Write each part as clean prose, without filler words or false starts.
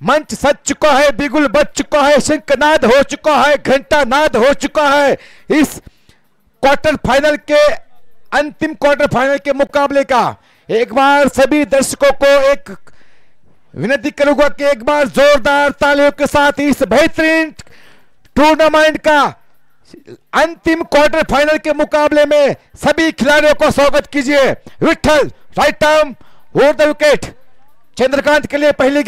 मंच सज चुका है, बिगुल बज चुका है, शंखनाद हो चुका है, घंटा नाद हो चुका है। इस क्वार्टर फाइनल के अंतिम क्वार्टर फाइनल के मुकाबले का एक बार सभी दर्शकों को एक विनती करूंगा कि एक बार जोरदार तालियों के साथ इस बेहतरीन टूर्नामेंट का अंतिम क्वार्टर फाइनल के मुकाबले में सभी खिलाड़ियों को स्वागत कीजिए। Vithal right arm over the wicket, Chandrakant के लिए पहली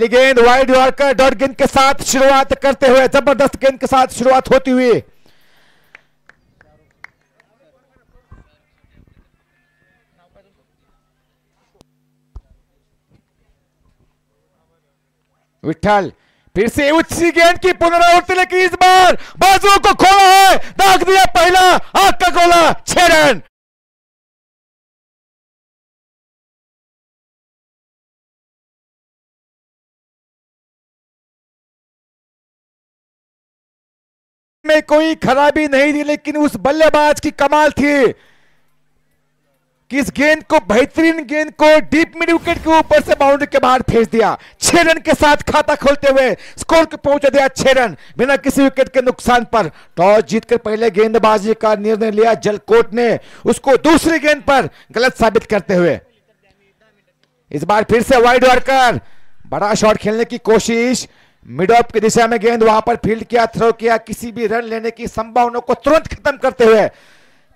गेंद वाइड यॉर्कर डॉट गेंद के साथ शुरुआत करते हुए, जबरदस्त गेंद के साथ शुरुआत होती हुई विठल फिर से उच्ची गेंद की पुनरावृत्ति, लेकिन इस बार बाजुओं को खोला है, दाग दिया पहला, आग का गोला, 6 रन। में कोई खराबी नहीं थी, लेकिन उस बल्लेबाज की कमाल थी कि इस गेंद को, बेहतरीन गेंद को डीप मिड विकेट के ऊपर से बाउंड्री के बाहर भेज दिया। 6 रन के साथ खाता खोलते हुए स्कोर को पहुंचा दिया 6 रन बिना किसी विकेट के नुकसान पर। टॉस जीतकर पहले गेंदबाजी का निर्णय लिया जलकोट ने, उसको दूसरी गेंद पर गलत साबित करते हुए इस बार फिर से वाइड यॉर्कर, बड़ा शॉट खेलने की कोशिश, मिड ऑफ की दिशा में गेंद वहां पर फील्ड किया, थ्रो किया, किसी भी रन लेने की संभावना को तुरंत खत्म करते हुए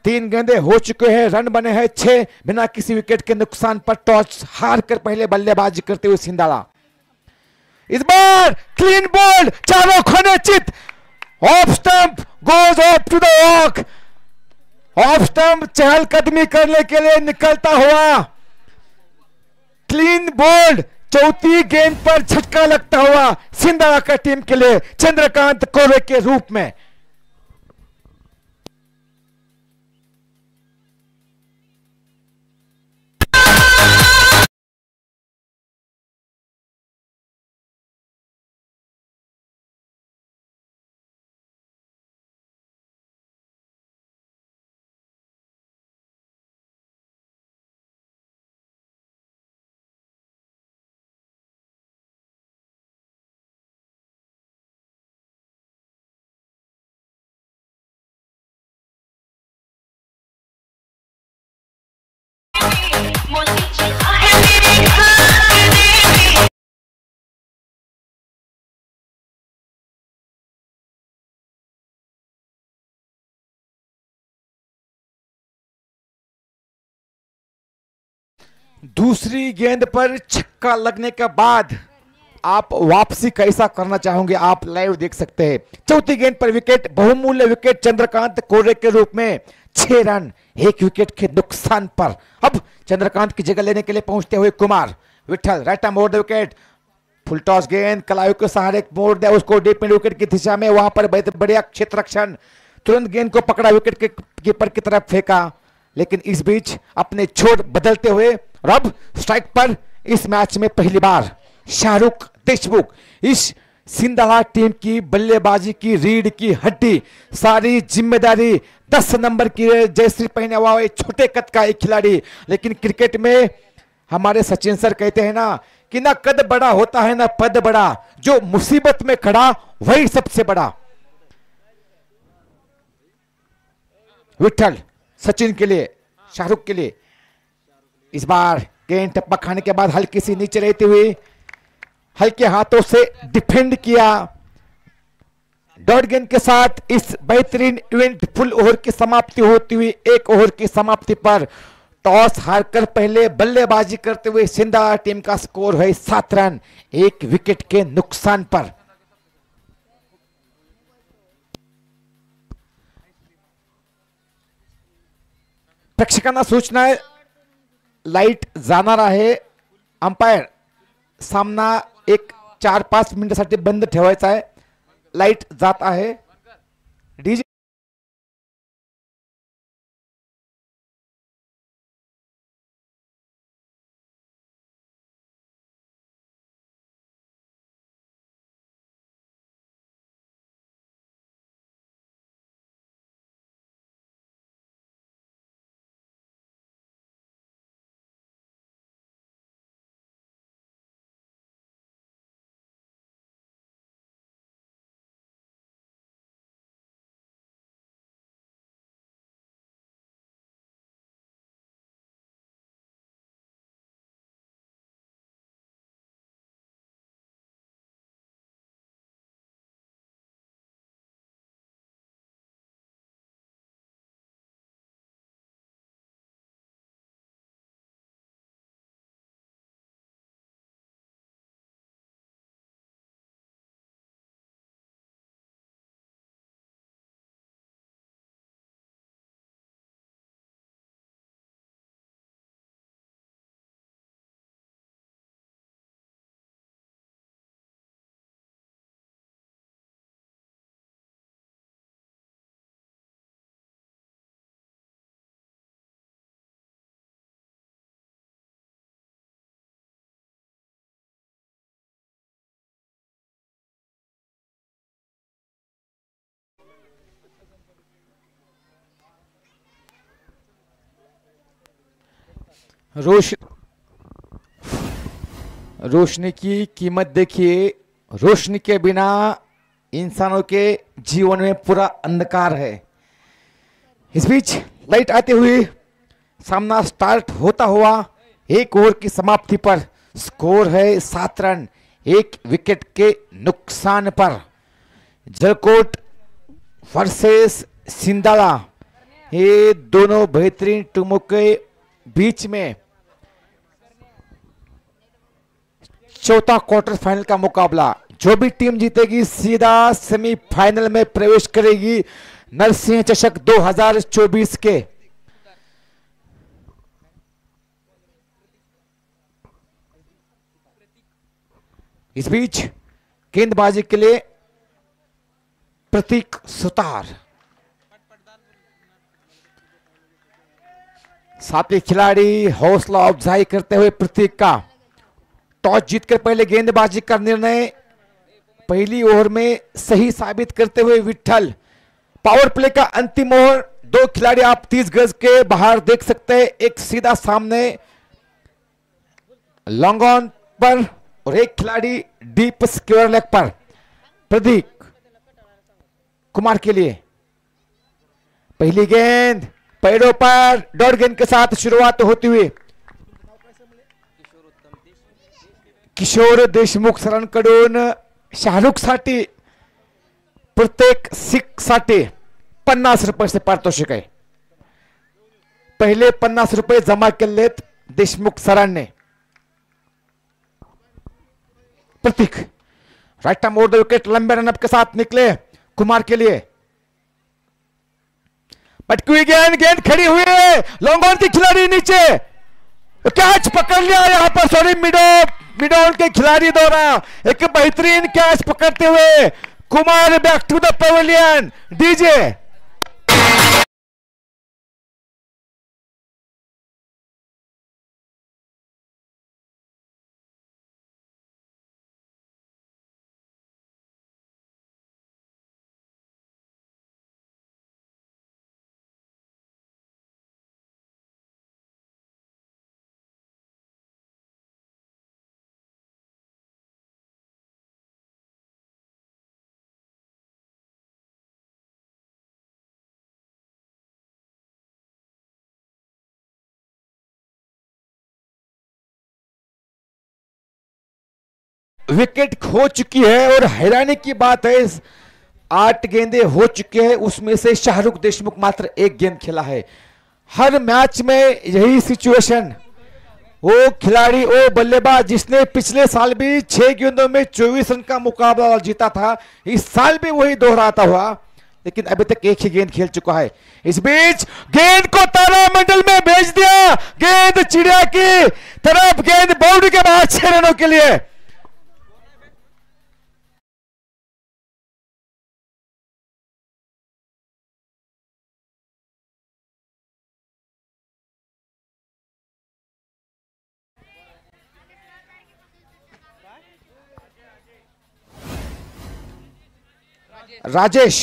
3 गेंदें हो चुके हैं, रन बने हैं 6 बिना किसी विकेट के नुकसान पर। टॉस हार कर पहले बल्लेबाजी करते हुए सिंधाड़ा, इस बार क्लीन बोल्ड, चारों खाने चित, off stump goes off to the walk, off stump चहलकदमी करने के लिए निकलता हुआ क्लीन बोल्ड, चौथी गेंद पर झटका लगता हुआ सिंधाड़ा का टीम के लिए चंद्रकांत कोरे के रूप में। दूसरी गेंद पर छक्का लगने के बाद आप वापसी कैसा करना चाहोगे, आप लाइव देख सकते हैं। चौथी गेंद पर विकेट, बहुमूल्य विकेट चंद्रकांत कोरे के रूप में, 6 रन 1 विकेट के नुकसान पर। अब चंद्रकांत की जगह लेने के लिए पहुंचते हुए Kumar, Vithal right arm over the wicket, full toss गेंद कलायु के सहारे मोड़ दिया उसको डीप मिड विकेट की दिशा में, वहां पर बढ़िया क्षेत्र रक्षण, तुरंत गेंद को पकड़ा, विकेट के कीपर की तरफ फेंका, लेकिन इस बीच अपने छोर बदलते हुए और अब स्ट्राइक पर इस मैच में पहली बार शाहरुख देशमुख, इस सिंधाड़ा टीम की बल्लेबाजी की रीढ़ की हड्डी, सारी जिम्मेदारी 10 नंबर की जर्सी पहने हुआ एक छोटे कद का एक खिलाड़ी, लेकिन क्रिकेट में हमारे सचिन सर कहते हैं ना कि ना कद बड़ा होता है ना पद बड़ा, जो मुसीबत में खड़ा वही सबसे बड़ा। विठल सचिन के लिए, शाहरुख के लिए, इस बार गेंद टप्पा खाने के बाद हल्की सी नीचे रहती हुई हल्के हाथों से डिफेंड किया। डॉट गेंद के साथ इस बेहतरीन इवेंट फुल ओवर की समाप्ति होती हुई, 1 ओवर की समाप्ति पर टॉस हारकर पहले बल्लेबाजी करते हुए सिंधाड़ा टीम का स्कोर है 7 रन 1 विकेट के नुकसान पर। प्रेक्षकांना सूचना आहे, लाईट जाणार आहे, अंपायर सामना एक 4-5 मिनिटांसाठी बंद ठेवायचा आहे, लाईट जात आहे। डीजे रोश रोशनी की कीमत देखिए। रोशनी के बिना इंसानों के जीवन में पूरा अंधकार है। इस बीच लाइट आते हुए सामना स्टार्ट होता हुआ एक ओवर की समाप्ति पर स्कोर है 7 रन 1 विकेट के नुकसान पर। जलकोट वर्सेस सिंधाला, ये दोनों बेहतरीन टीमों के बीच में चौथा क्वार्टर फाइनल का मुकाबला। जो भी टीम जीतेगी सीधा सेमीफाइनल में प्रवेश करेगी नरसिंह चषक 2024 के। इस बीच गेंदबाजी के लिए प्रतीक सुतार, साथी खिलाड़ी हौसला अफजाई करते हुए प्रतीक का टॉस जीतकर पहले गेंदबाजी का निर्णय पहली ओवर में सही साबित करते हुए विट्ठल। पावर प्ले का अंतिम ओवर, 2 खिलाड़ी आप 30 गज के बाहर देख सकते हैं, एक सीधा सामने लॉन्ग ऑन पर और एक खिलाड़ी डीप स्क्वायर लेग पर। प्रदीप कुमार के लिए पहली गेंद पैरों पर डॉट गेंद के साथ शुरुआत होती हुई किशोर देशमुख सरांकडून शाहरुख साठी प्रत्येक 6 साठी 50 रुपये पारितोषिक आहे। पहले 50 रुपये जमा केलेत देशमुख सरांनी। Pratik right time over the wicket, लंबे रनअप के साथ निकले कुमार के लिए। पटकी हुई गेंद, गेंद खड़ी हुई है, लॉन्ग ऑन की खिलाड़ी नीचे, कैच पकड़ लिया यहां पर। सॉरी, मिडोन के खिलाड़ी द्वारा एक बेहतरीन कैच पकड़ते हुए Kumar back to the pavilion. DJ wicket खो चुकी है और हैरानी की बात है 8 गेंदें हो चुके हैं, उसमें से शाहरुख देशमुख मात्र 1 गेंद खेला है। हर मैच में यही सिचुएशन। वो खिलाड़ी, वो बल्लेबाज जिसने पिछले साल भी 6 गेंदों में 24 रन का मुकाबला जीता था, इस साल भी वही दोहराता हुआ, लेकिन अभी तक 1 ही गेंद खेल चुका है। इस बीच गेंद को तारामंडल में भेज दिया, गेंद चिड़िया की तरफ, गेंद बाउंड्री के बाद 6 रनों के लिए। राजेश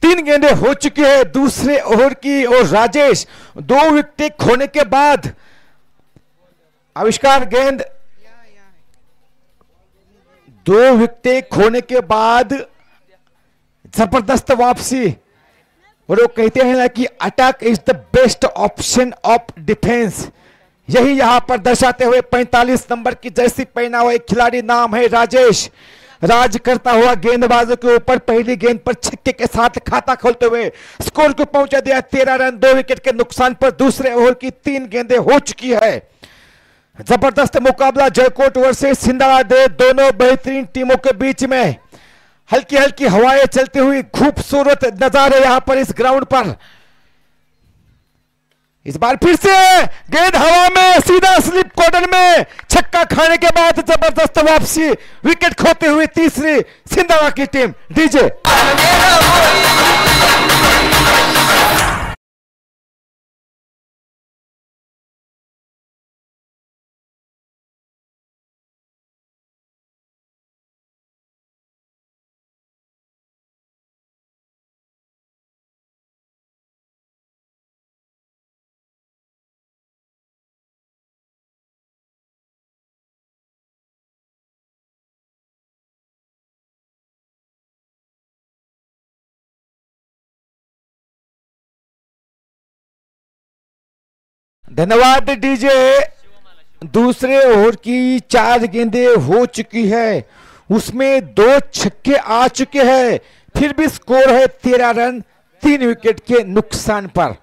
3 गेंदें हो चुकी है दूसरे ओवर की और राजेश 2 विकेट खोने के बाद आविष्कार गेंद 2 विकेट खोने के बाद जबरदस्त वापसी। और वो कहते हैं ना कि attack is the best option of defence, यही यहां पर दर्शाते हुए 45 नंबर की जर्सी पहना हुआ एक खिलाड़ी नाम है राजेश, राज करता हुआ गेंदबाजों के ऊपर पहली गेंद पर छक्के के साथ खाता खोलते हुए स्कोर को पहुंचा दिया 13 रन 2 विकेट के नुकसान पर। दूसरे ओवर की 3 गेंदें हो चुकी है। जबरदस्त मुकाबला जयकोट वर्सेस सिंधाला दे दोनों बेहतरीन टीमों के बीच में। हल्की हल्की हवाएं चलती हुई खूबसूरत नजारे यहां पर इस ग्राउंड पर। इस बार फिर से गेंद हवा में सीधा स्लिप कॉर्नर में छक्का खाने के बाद जबरदस्त वापसी, विकेट खोते हुए तीसरी सिंधाला की टीम। डीजे धन्यवाद डीजे। दूसरे ओवर की 4 गेंदें हो चुकी है, उसमें 2 छक्के आ चुके हैं, फिर भी स्कोर है 13 रन 3 विकेट के नुकसान पर।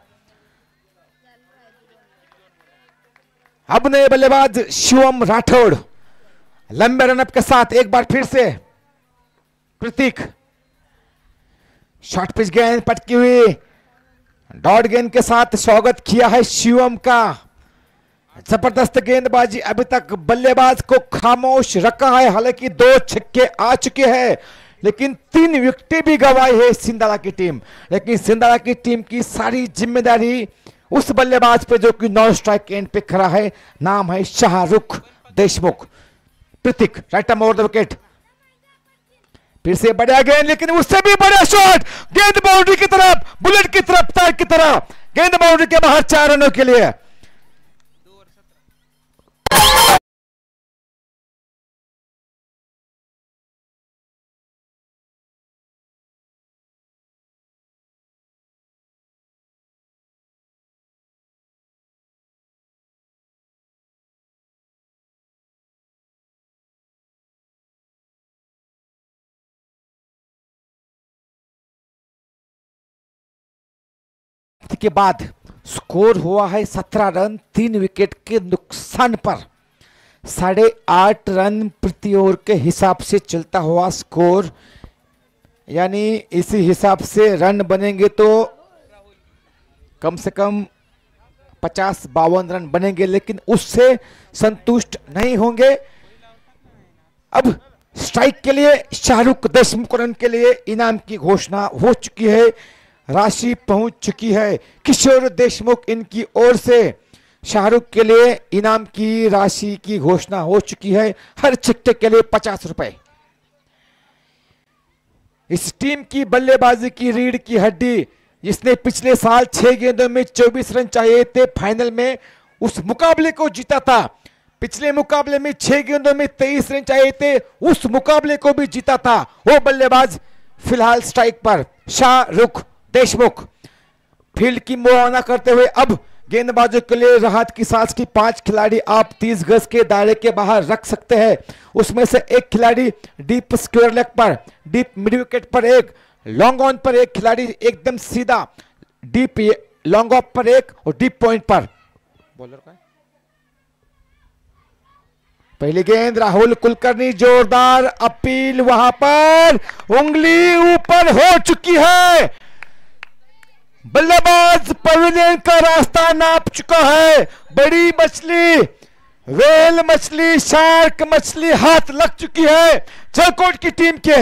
अब नए बल्लेबाज शिवम राठौड़ लंबे रनअप के साथ एक बार फिर से प्रतीक। शॉर्ट पिच गेंद पटकी हुई डॉट गेंद के साथ स्वागत किया है शिवम का। जबरदस्त गेंदबाजी, अभी तक बल्लेबाज को खामोश रखा है। हालांकि 2 छक्के आ चुके हैं, लेकिन 3 विकेटें भी गंवाई है सिंधारा की टीम। लेकिन सिंधारा की टीम की सारी जिम्मेदारी उस बल्लेबाज पे जो कि नॉन स्ट्राइक एंड पे खड़ा है, नाम है Shahrukh Deshmukh. Pratik right arm over the wicket, फिर से बढ़िया गेंद, लेकिन उससे भी बड़ा शॉट, गेंद बाउंड्री की तरफ, बुलेट की तरफ, तार की तरह, गेंद बाउंड्री के बाहर 4 रनों के लिए। के बाद स्कोर हुआ है 17 रन 3 विकेट के नुकसान पर। 8.5 रन प्रति ओवर के हिसाब से चलता हुआ स्कोर, यानी इसी हिसाब से रन बनेंगे तो कम से कम 50-52 रन बनेंगे, लेकिन उससे संतुष्ट नहीं होंगे। अब स्ट्राइक के लिए शाहरुख देशमुख रन के लिए इनाम की घोषणा हो चुकी है, राशि पहुंच चुकी है किशोर देशमुख इनकी ओर से। शाहरुख के लिए इनाम की राशि की घोषणा हो चुकी है, हर छक्के के लिए 50 रुपए। इस टीम की बल्लेबाजी की रीढ़ की हड्डी, जिसने पिछले साल 6 गेंदों में 24 रन चाहिए थे, फाइनल में उस मुकाबले को जीता था। पिछले मुकाबले में 6 गेंदों में 23 रन चाहिए थे, उस मुकाबले को भी जीता था। वो बल्लेबाज फिलहाल स्ट्राइक पर शाहरुख देशमुख। फील्ड की मुआवना करते हुए अब गेंदबाजों के लिए राहत की सांस की 5 खिलाड़ी आप 30 गज के दायरे के बाहर रख सकते हैं। उसमें से एक खिलाड़ी डीप स्क्वायर लेग पर, डीप मिड विकेट पर एक, लॉन्ग ऑन पर एक खिलाड़ी एकदम सीधा, डीप लॉन्ग ऑफ पर एक और डीप पॉइंट पर। बॉलर का पहली गेंद राहुल कुलकर्णी, जोरदार अपील, वहां पर उंगली ऊपर हो चुकी है। बल्लेबाज पवेलियन का रास्ता नाप चुका है। बड़ी मछली, वेल मछली, शार्क मछली हाथ लग चुकी है जलकोट की टीम के।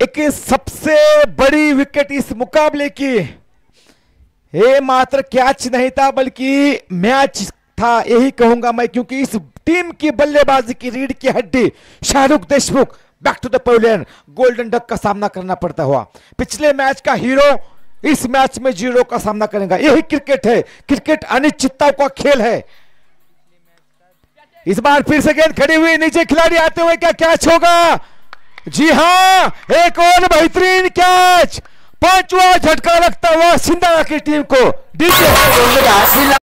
एक सबसे बड़ी विकेट इस मुकाबले की, ये मात्र कैच नहीं था बल्कि मैच था, यही कहूंगा मैं, क्योंकि इस टीम की बल्लेबाजी की रीढ़ की हड्डी Shahrukh Deshmukh back to the pavilion golden duck का सामना करना पड़ता हुआ। पिछले मैच का हीरो इस मैच में 0 का सामना करेगा। यही क्रिकेट है, क्रिकेट अनिश्चितताओं का खेल है। इस बार फिर से गेंद खड़ी हुई, नीचे खिलाड़ी आते हुए क्या कैच होगा? जी हां, एक और बेहतरीन कैच, 5वां झटका लगता हुआ सिंधारा की टीम को। डीजे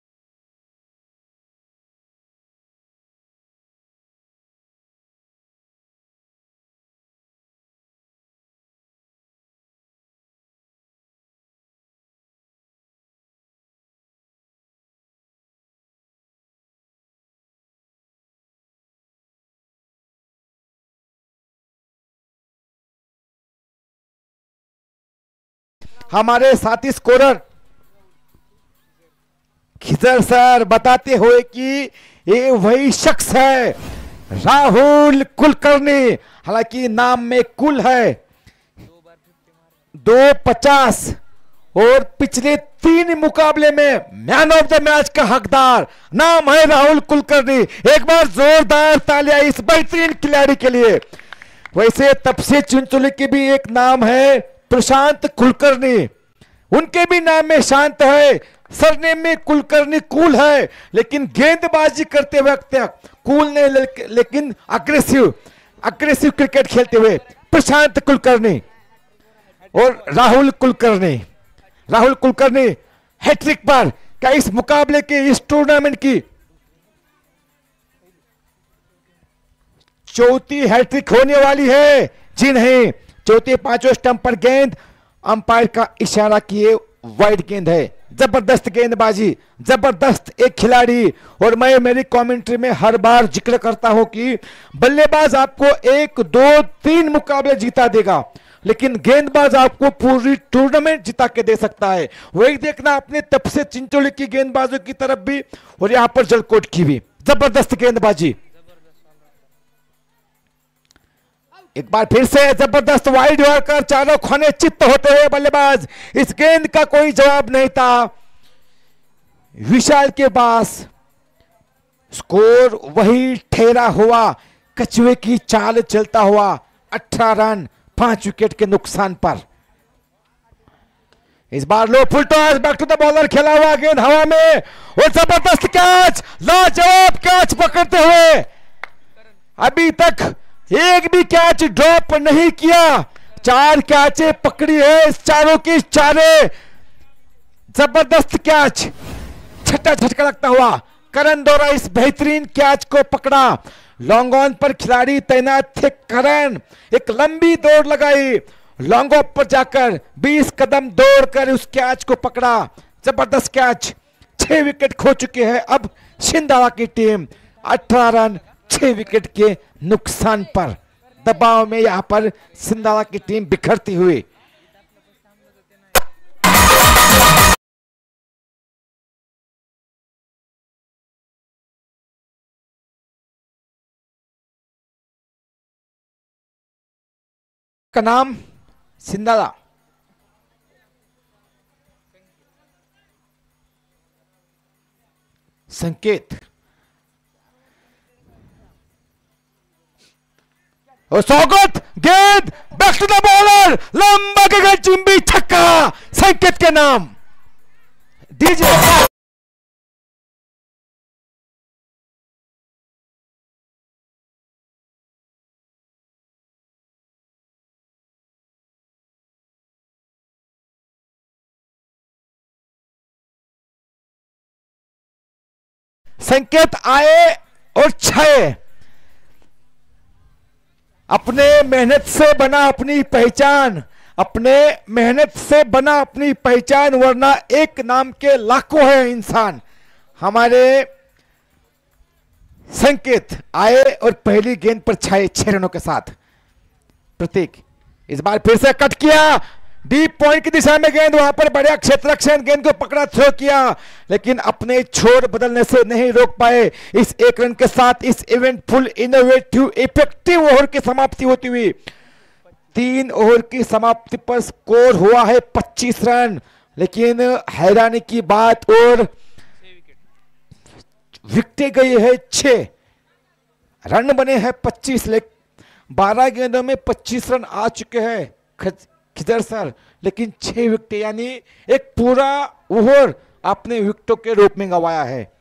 हमारे साथी स्कोरर खिजर सर बताते हुए कि ये वही शख्स है राहुल कुलकर्णी। हालांकि नाम में कुल है 250 और पिछले 3 मुकाबले में मैन ऑफ द मैच का हकदार नाम है राहुल कुलकर्णी। एक बार जोरदार तालियां इस बेहतरीन खिलाड़ी के लिए। वैसे तब से चुनचुली के भी एक नाम है प्रशांत कुलकर्णी, उनके भी नाम में शांत है, सरनेम में कुलकर्णी कूल है, लेकिन गेंदबाजी करते वक्त कूल नहीं लेकिन अग्रेसिव क्रिकेट खेलते हुए प्रशांत कुलकर्णी और राहुल कुलकर्णी हैट्रिक पर। क्या इस मुकाबले के इस टूर्नामेंट की चौथी हैट्रिक होने वाली है? जी नहीं, चौथे 5वें स्टंप पर गेंद अंपायर का इशारा किए वाइड गेंद है। जबरदस्त गेंदबाजी, जबरदस्त एक खिलाड़ी। और मैं मेरी कमेंट्री में हर बार जिक्र करता हूं कि बल्लेबाज आपको 1, 2, 3 मुकाबले जीता देगा, लेकिन गेंदबाज आपको पूरी टूर्नामेंट जिता के दे सकता है। वही देखना आपने तब से चिंचोली की गेंदबाजों की तरफ भी और यहां पर जलकोट की भी जबरदस्त गेंदबाजी। एक बार फिर से जबरदस्त वाइड होकर चारों खाने चित्त होते हुए बल्लेबाज। इस गेंद का कोई जवाब नहीं था विशाल के पास। स्कोर वही ठहरा हुआ, कछुए की चाल चलता हुआ 18 रन 5 विकेट के नुकसान पर। इस बार low full toss, back to the bowler, खेला हुआ गेंद हवा में और जबरदस्त कैच, लाजवाब कैच पकड़ते हुए। अभी तक एक भी कैच ड्रॉप नहीं किया, 4 कैचे पकड़ी है, चारों की चारे जबरदस्त कैच। छठा झटका लगता हुआ करण द्वारा इस बेहतरीन कैच को पकड़ा। लॉन्ग ऑन पर खिलाड़ी तैनात थे करण, एक लंबी दौड़ लगाई, लॉन्ग ऑफ पर जाकर 20 कदम दौड़कर उस कैच को पकड़ा। जबरदस्त कैच। 6 विकेट खो चुके हैं अब छिंदवाड़ा की टीम, 18 रन 6 विकेट के नुकसान पर। दबाव में यहां पर छिंदवाड़ा की टीम बिखरती हुई। का नाम छिंदवाड़ा। संकेत और स्वागत, गेंद बैक टू द बॉलर, लंबा गगन चिंबी छक्का, संकेत के नाम। डीजे संकेत आए और छाए। अपने मेहनत से बना अपनी पहचान, अपने मेहनत से बना अपनी पहचान, वरना एक नाम के लाखों है इंसान। हमारे संकेत आए और पहली गेंद पर छाए 6 रनों के साथ। प्रतीक इस बार फिर से कट किया, डीप पॉइंट की दिशा में गेंद, वहां पर बढ़िया क्षेत्ररक्षण, गेंद को पकड़ा, थ्रो किया, लेकिन अपने छोर बदलने से नहीं रोक पाए। इस 1 रन के साथ इस इवेंटफुल, इनोवेटिव, इफेक्टिव ओवर की समाप्ति होती हुई 3 ओवर की समाप्ति पर स्कोर हुआ है 25 रन। लेकिन हैरानी की बात, और विकेटें गई है 6, रन बने हैं 25, लेकिन 12 गेंदों में 25 रन आ चुके हैं खिदर सर, लेकिन 6 विकेट यानी एक पूरा ओवर आपने विकेटों के रूप में गंवाया है।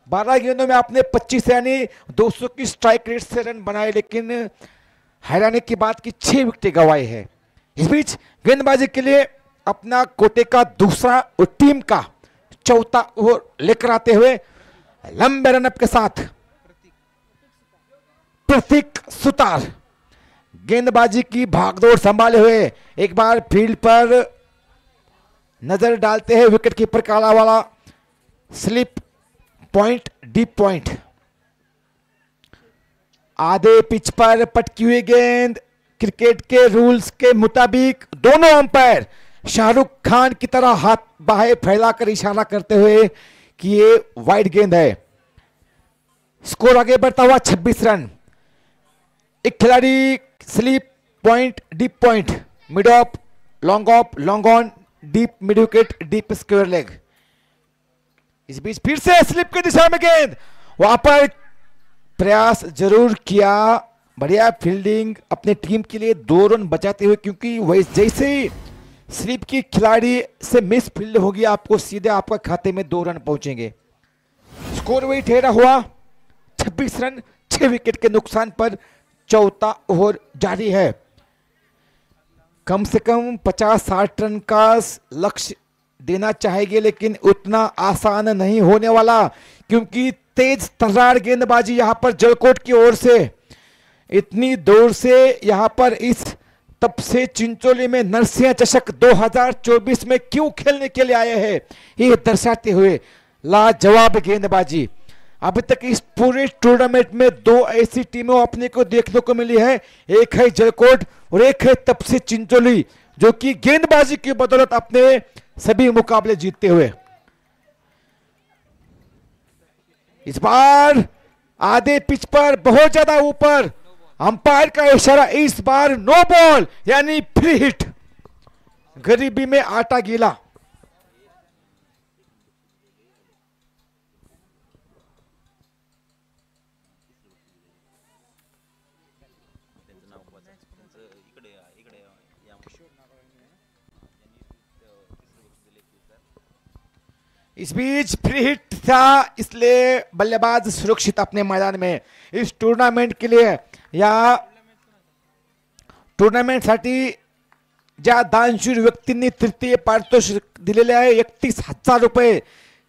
12 गेंदों में आपने 25 यानी 200 की स्ट्राइक रेट से रन बनाए, लेकिन हैरानी की बात कि 6 विकेट गंवाए हैं। इस बीच गेंदबाजी के लिए अपना कोटे का दूसरा और टीम का चौथा ओवर लेकर आते हुए लंबे रनअप के साथ प्रतीक सुतार गेंदबाजी की भागदौड़ संभाले हुए एक बार फील्ड पर नजर डालते हैं। विकेट कीपर काला वाला, स्लिप पॉइंट, डीप पॉइंट, आधे पिच पर पटकी हुई गेंद। क्रिकेट के रूल्स के मुताबिक दोनों अंपायर शाहरुख खान की तरह हाथ बाहें फैलाकर इशारा करते हुए कि ये वाइड गेंद है। स्कोर आगे बढ़ता हुआ 26 रन। एक खिलाड़ी sleep point, deep point, mid of, long on, deep mid wicket, deep square leg. इस बीच फिर से स्लिप की दिशा में गेंद, वहां पर प्रयास जरूर किया, बढ़िया फील्डिंग अपने टीम के लिए 2 रन बचाते हुए, क्योंकि वही जैसे ही स्लिप की खिलाड़ी से मिस फील्ड होगी आपको सीधे आपका खाते में 2 रन पहुंचेंगे। स्कोर वही ठहरा हुआ 26 रन 6 विकेट के नुकसान पर। चौथा ओवर जारी है। कम से कम 50-60 रन का लक्ष्य देना चाहेंगे, लेकिन उतना आसान नहीं होने वाला, क्योंकि तेज तर्रार गेंदबाजी यहां पर जलकोट की ओर से, इतनी दूर से यहां पर इस तब से चिंचोली में नरसिंह चषक 2024 में क्यों खेलने के लिए आए हैं, ये दर्शाते हुए लाजवाब गेंदबाजी। अभी तक इस पूरे टूर्नामेंट में 2 ऐसी टीमों अपने को देखने को मिली है, एक है जलकोट और एक है तब से चिंचोली, जो कि गेंदबाजी की बदौलत अपने सभी मुकाबले जीतते हुए। इस बार आधे पिच पर बहुत ज्यादा ऊपर, अंपायर का इशारा, इस बार नो बॉल यानी फ्री हिट। गरीबी में आटा गीला। इस बीच फ्री हिट था, इसलिए बल्लेबाज सुरक्षित अपने मैदान में। इस टूर्नामेंट के लिए या टूर्नामेंटसाठी ज्या दानशूर व्यक्तींनी तृतीय पारितोषिक दिलेले आहे 31,000 रुपये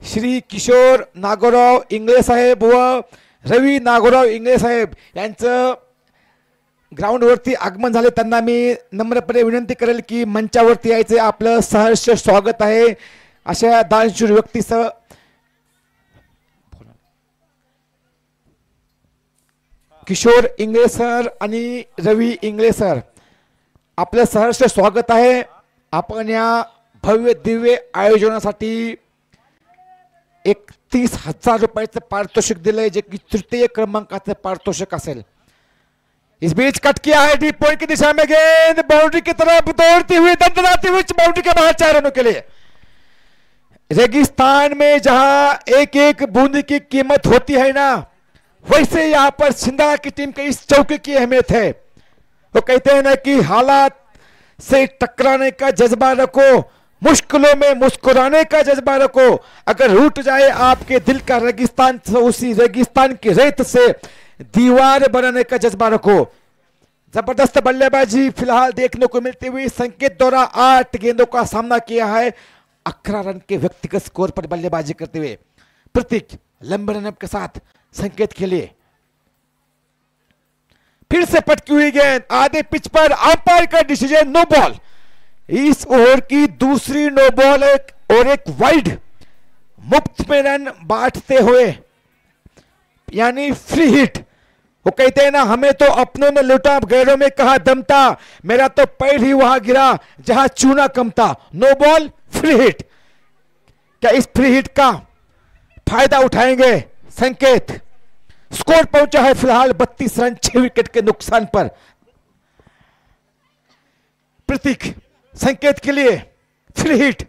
श्री किशोर नागोराव इंगळे साहेब व रवी नागोराव इंगळे साहेब यांचं ग्राउंडवरती आगमन झाले। त्यांना मी नम्रपणे विनंती करेल की मंचावरती यायचे, आपलं सहर्ष स्वागत आहे। अशा दानशूर व्यक्तीसह किशोर इंगळे सर आणि रवी इंगळे सर, आपलं सहर्ष स्वागत आहे। आपण या भव्य दिव्य आयोजनासाठी 31,000 रुपयाचं पारितोषिक दिलंय, जे की तृतीय क्रमांकाचं पारितोषिक असेल। इस बीच कट किया है डीप पॉइंट की दिशा में, गेंद बाउंड्री की तरफ दौड़ती हुई दंडनाती हुई बाउंड्री के बाहर 4 रनों के लिए। रेगिस्तान में जहां एक एक बूंद की कीमत होती है ना, वैसे यहां पर छिंदवाड़ा की टीम के इस चौके की अहमियत है। वो कहते हैं ना कि हालात से टकराने का जज्बा रखो, मुश्किलों में मुस्कुराने का जज्बा रखो। अगर रूठ जाए आपके दिल का रेगिस्तान, तो उसी रेगिस्तान की रेत से दीवार बनाने का जज्बा रखो। जबरदस्त बल्लेबाजी फिलहाल देखने को मिलती हुई। संकेत द्वारा 8 गेंदों का सामना किया है, 11 रन के व्यक्तिगत स्कोर पर बल्लेबाजी करते हुए। प्रतीक लंबे रनअप के साथ संकेत के लिए फिर से पटकी हुई गेंद आधे पिच पर, अंपायर का डिसीजन नो बॉल। इस ओवर की दूसरी नो बॉल और एक वाइड, मुफ्त में रन बांटते हुए यानी फ्री हिट। वो कहते हैं ना, हमें तो अपनों ने लूटा, गैरों में कहा दम था, मेरा तो पैर ही वहां गिरा जहां चूना कम था। No ball free hit. क्या इस फ्री हिट का फायदा उठाएंगे संकेत? स्कोर पहुंचा है फिलहाल 32 रन 6 विकेट के नुकसान पर। प्रतीक संकेत के लिए फ्री हिट,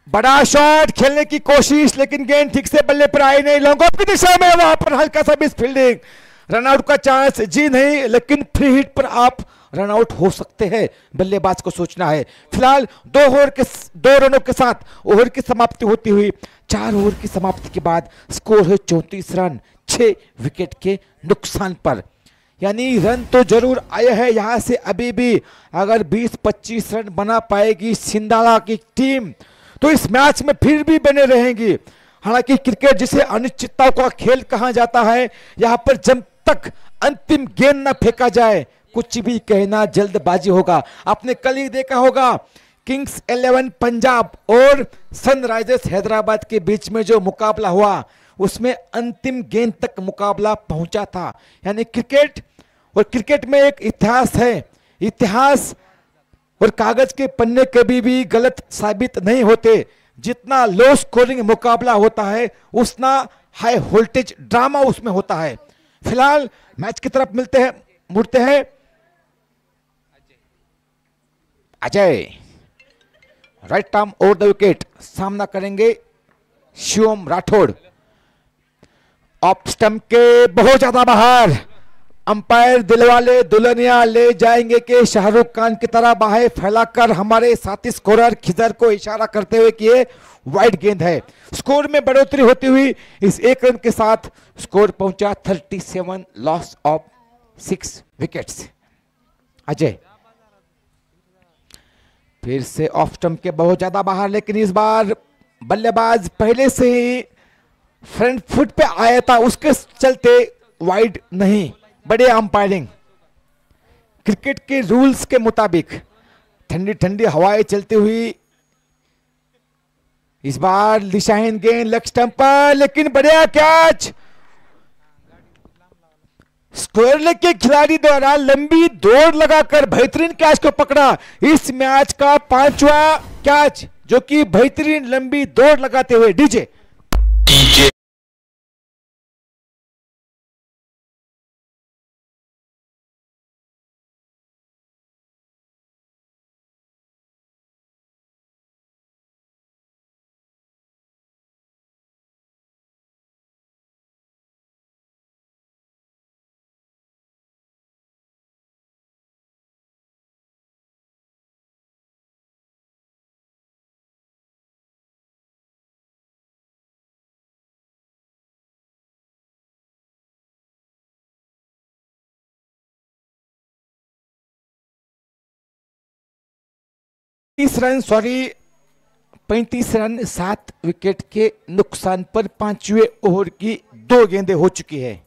बड़ा शॉट खेलने की कोशिश, लेकिन गेंद ठीक से बल्ले पर आई नहीं। लॉन्ग ऑफ की दिशा में वहां पर हल्का सा मिस फील्डिंग, रनआउट का चांस जी नहीं, लेकिन फ्री हिट पर आप रनआउट हो सकते हैं, बल्लेबाज को सोचना है। फिलहाल 2 रनों के साथ ओवर की समाप्ति होती हुई 4 ओवर की समाप्ति के बाद स्कोर है 34 रन 6 विकेट के नुकसान पर। यानी रन तो जरूर आए हैं यहां से, अभी भी अगर 20-25 रन बना पाएगी छिंदवाड़ा की टीम तो इस मैच में फिर भी बने रहेंगी। हालांकि क्रिकेट जिसे अनिश्चितताओं का खेल कहा जाता है, यहां पर जब तक अंतिम गेंद न फेंका जाए कुछ भी कहना जल्दबाजी होगा। आपने कल ही देखा होगा किंग्स 11 पंजाब और सनराइजर्स हैदराबाद के बीच में जो मुकाबला हुआ, उसमें अंतिम गेंद तक मुकाबला पहुंचा था। यानी क्रिकेट में एक इतिहास है, इतिहास और कागज के पन्ने कभी भी गलत साबित नहीं होते। जितना लो स्कोरिंग मुकाबला होता है उतना हाई वोल्टेज ड्रामा उसमें होता है। फिलहाल मैच की तरफ मुड़ते हैं। Ajay right arm over the wicket, सामना करेंगे शिवम राठौड़। ऑफ स्टंप के बहुत ज्यादा बाहर, अंपायर दिलवाले दुल्हनिया ले जाएंगे कि शाहरुख खान की तरह बाहें फैलाकर हमारे साथी स्कोरर खिजर को इशारा करते हुए कि ये वाइड गेंद है। स्कोर में बढ़ोतरी होती हुई इस एक रन के साथ स्कोर पहुंचा 37, लॉस ऑफ 6 विकेट्स। अजय फिर से ऑफ स्टंप के बहुत ज्यादा बाहर, लेकिन इस बार बल्लेबाज पहले से ही फ्रंट फुट पे आया था, उसके चलते वाइड नहीं। बड़े अंपायरिंग, क्रिकेट के रूल्स के मुताबिक ठंडी ठंडी हवाएं चलती हुई इस बार दिशाहीन गेंद लेग स्टंप पर, लेकिन बढ़िया कैच। स्क्वायर लेग के खिलाड़ी द्वारा लंबी दौड़ लगाकर बेहतरीन कैच को पकड़ा। इस मैच का 5वां कैच जो कि बेहतरीन लंबी दौड़ लगाते हुए। डीजे रन 35 रन 7 विकेट के नुकसान पर 5वें ओवर की 2 गेंदें हो चुकी है।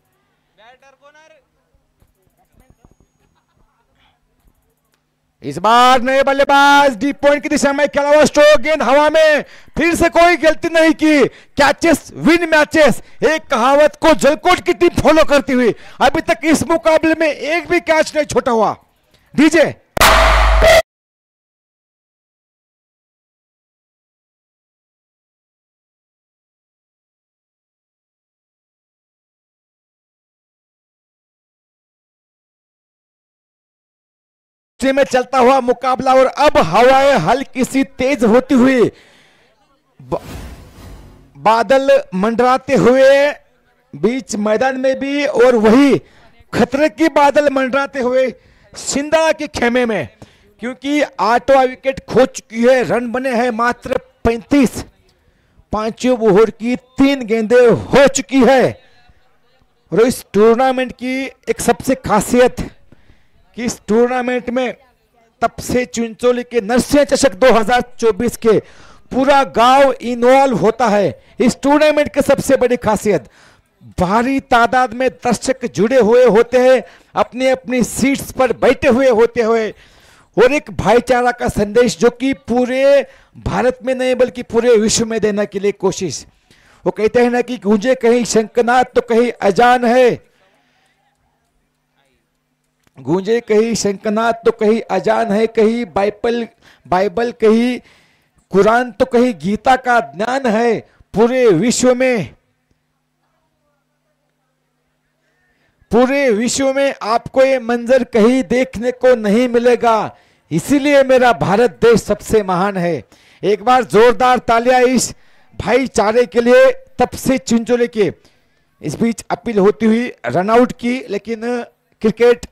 इस बार नए बल्लेबाज डीप पॉइंट की दिशा में खेला हुआ स्ट्रोक, गेंद हवा में, फिर से कोई गलती नहीं की। कैचेस विन मैचेस, एक कहावत को जलकोट की टीम फॉलो करती हुई अभी तक इस मुकाबले में एक भी कैच नहीं छोटा हुआ। डीजे में चलता हुआ मुकाबला, और अब हवाएं हल्की सी तेज होती हुई, बादल मंडराते हुए बीच मैदान में भी, और वही खतरे की बादल मंडराते हुए सिंधा के खेमे में, क्योंकि 8वां विकेट खो चुकी है। रन बने हैं मात्र 35। 5वें ओवर की 3 गेंदें हो चुकी है। और इस टूर्नामेंट की एक सबसे खासियत कि इस टूर्नामेंट में तब से चिंचोली के नरसिंह चषक 2024 के पूरा गांव इन्वॉल्व होता है। इस टूर्नामेंट की सबसे बड़ी खासियत, भारी तादाद में दर्शक जुड़े हुए होते हैं, अपनी अपनी सीट्स पर बैठे हुए होते हुए, और एक भाईचारा का संदेश जो कि पूरे भारत में नहीं बल्कि पूरे विश्व में देने के लिए कोशिश। वो कहते हैं ना कि गूंजे कहीं शंखनाद तो कहीं अजान है, गूंजे कहीं शंखनाद तो कहीं अजान है, कहीं बाइबल कहीं कुरान तो कहीं गीता का ज्ञान है। पूरे विश्व में आपको ये मंजर कहीं देखने को नहीं मिलेगा, इसीलिए मेरा भारत देश सबसे महान है। एक बार जोरदार तालियां इस भाईचारे के लिए। तब से चिंचोली के इस बीच अपील होती हुई रनआउट की, लेकिन क्रिकेट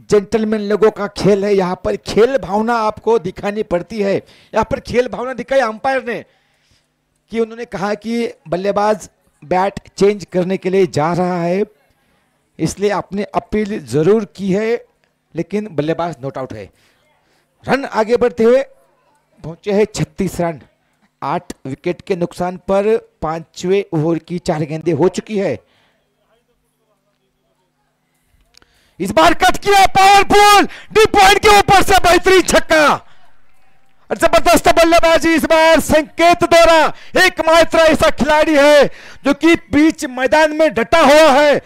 जेंटलमैन लोगों का खेल है, यहाँ पर खेल भावना आपको दिखानी पड़ती है। यहाँ पर खेल भावना दिखाई अंपायर ने कि उन्होंने कहा कि बल्लेबाज बैट चेंज करने के लिए जा रहा है, इसलिए आपने अपील जरूर की है, लेकिन बल्लेबाज नॉट आउट है। रन आगे बढ़ते हुए पहुंचे हैं 36 रन 8 विकेट के नुकसान पर। 5वें ओवर की 4 गेंदें हो चुकी है। इस बार कट किया, पावरफुल डीप पॉइंट के ऊपर से बेहतरीन छक्का, जबरदस्त बल्लेबाजी। इस बार संकेत द्वारा एकमात्र ऐसा खिलाड़ी है जो कि बीच मैदान में डटा हुआ है,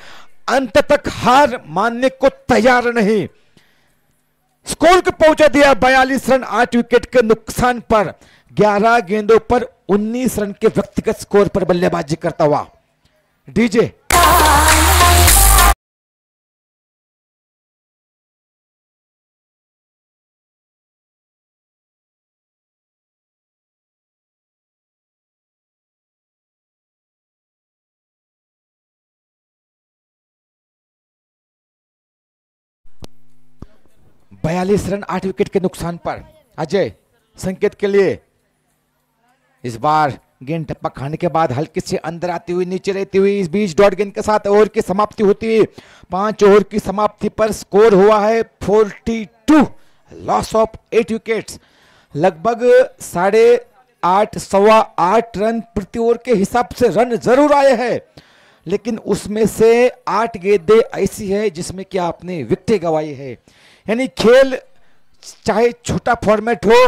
अंत तक हार मानने को तैयार नहीं। स्कोर को पहुंचा दिया 42 रन 8 विकेट के नुकसान पर। 11 गेंदों पर 19 रन के व्यक्तिगत स्कोर पर बल्लेबाजी करता हुआ। डीजे 42 रन 8 विकेट के नुकसान पर। अजय संकेत के लिए इस बार गेंद टप्पा खाने के बाद हल्के से अंदर आती हुई नीचे रहती हुई इस बीच डॉट गेंद के साथ ओवर की समाप्ति होती है। 5 ओवर की समाप्ति पर स्कोर हुआ है 42, लॉस ऑफ 8 विकेट्स। लगभग 8.5 सवा 8 रन प्रति ओवर के हिसाब से रन जरूर आए हैं, लेकिन उसमें से 8 गेंदें ऐसी है जिसमें कि आपने विकेटें गंवाई है। यानी खेल चाहे छोटा फॉर्मेट हो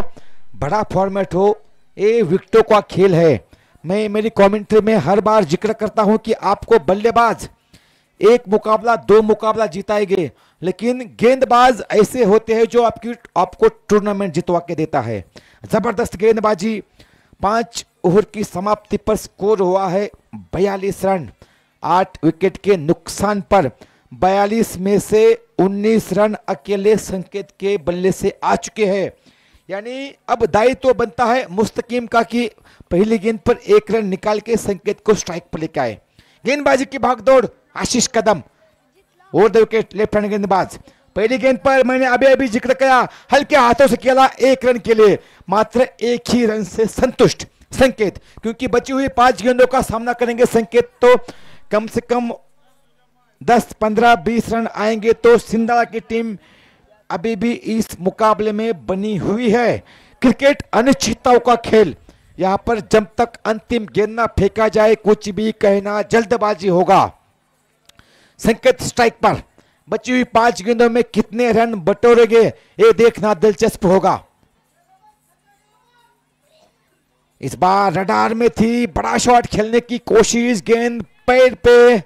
बड़ा फॉर्मेट हो, ये विकेटों का खेल है। मैं मेरी कमेंट्री में हर बार जिक्र करता हूं कि आपको बल्लेबाज 1 मुकाबला 2 मुकाबला जिताएंगे, लेकिन गेंदबाज ऐसे होते हैं जो आपको टूर्नामेंट जितवा के देता है। जबरदस्त गेंदबाजी। 5 ओवर की समाप्ति पर स्कोर हुआ है 42 रन 8 विकेट के नुकसान पर। 42 में से 19 रन अकेले संकेत के बल्ले से आ चुके हैं। यानी अब दायित्व तो बनता है मुस्तकीम का कि पहली गेंद पर 1 रन निकाल के संकेत को स्ट्राइक पर लेकर आए। गेंदबाजी की भागदौड़, Ashish Kadam over the wicket, left hand गेंदबाज। पहली गेंद पर मैंने अभी जिक्र किया, हल्के हाथों से खेला 1 रन के लिए, मात्र 1 ही रन से संतुष्ट संकेत, क्योंकि बची हुई 5 गेंदों का सामना करेंगे संकेत तो कम से कम 10, 15, 20 रन आएंगे तो सिंधाला की टीम अभी भी इस मुकाबले में बनी हुई है। क्रिकेट अनिश्चितताओं का खेल, यहां पर जब तक अंतिम गेंद ना फेंका जाए कुछ भी कहना जल्दबाजी होगा। संकेत स्ट्राइक पर, बची हुई 5 गेंदों में कितने रन बटोरेंगे ये देखना दिलचस्प होगा। इस बार रडार में थी, बड़ा शॉट खेलने की कोशिश, गेंद पैर पे